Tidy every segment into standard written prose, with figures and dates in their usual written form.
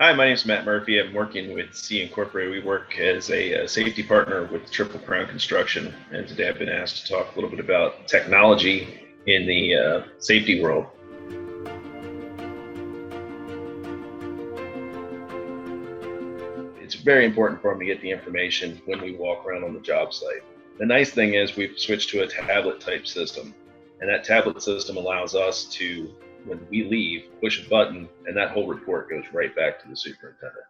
Hi, my name is Matt Murphy. I'm working with C Incorporated. We work as a safety partner with Triple Crown Construction, and today I've been asked to talk a little bit about technology in the safety world. It's very important for them to get the information when we walk around on the job site. The nice thing is we've switched to a tablet type system, and that tablet system allows us to, when we leave, push a button and that whole report goes right back to the superintendent.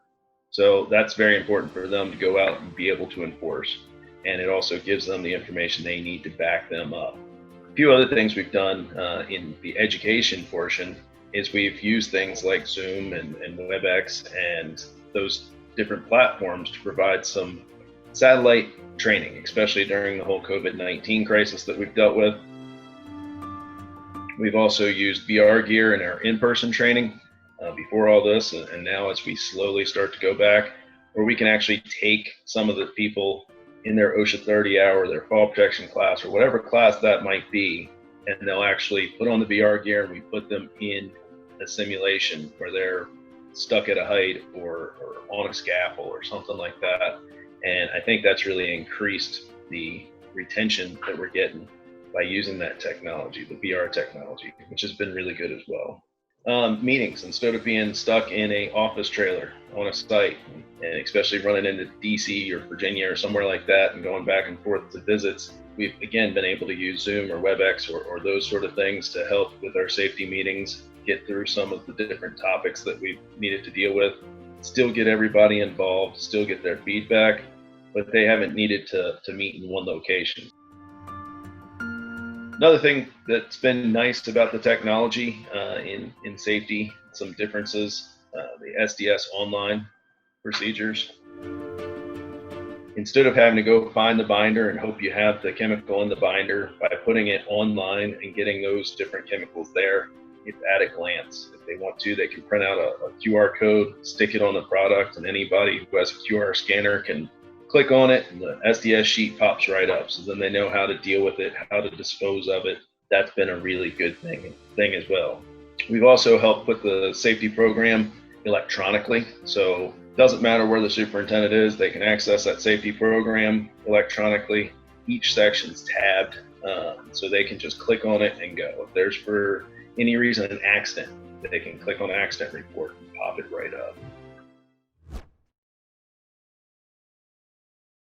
So that's very important for them to go out and be able to enforce. And it also gives them the information they need to back them up. A few other things we've done in the education portion is we've used things like Zoom and WebEx and those different platforms to provide some satellite training, especially during the whole COVID-19 crisis that we've dealt with. We've also used VR gear in our in-person training before all this, and now as we slowly start to go back, where we can actually take some of the people in their OSHA 30 hour, their fall protection class, or whatever class that might be, and they'll actually put on the VR gear and we put them in a simulation where they're stuck at a height or on a scaffold or something like that. And I think that's really increased the retention that we're getting by using that technology, the VR technology, which has been really good as well. Meetings, instead of being stuck in a office trailer on a site, and especially running into DC or Virginia or somewhere like that and going back and forth to visits, we've again been able to use Zoom or WebEx or those sort of things to help with our safety meetings, get through some of the different topics that we've needed to deal with, still get everybody involved, still get their feedback, but they haven't needed to meet in one location. Another thing that's been nice about the technology in safety, some differences, the SDS online procedures. Instead of having to go find the binder and hope you have the chemical in the binder, by putting it online and getting those different chemicals there, it's at a glance. If they want to, they can print out a QR code, stick it on the product, and anybody who has a QR scanner can click on it and the SDS sheet pops right up. So then they know how to deal with it, how to dispose of it. That's been a really good thing as well. We've also helped put the safety program electronically. So it doesn't matter where the superintendent is, they can access that safety program electronically. Each section's tabbed, so they can just click on it and go. If there's for any reason an accident, they can click on accident report and pop it right up.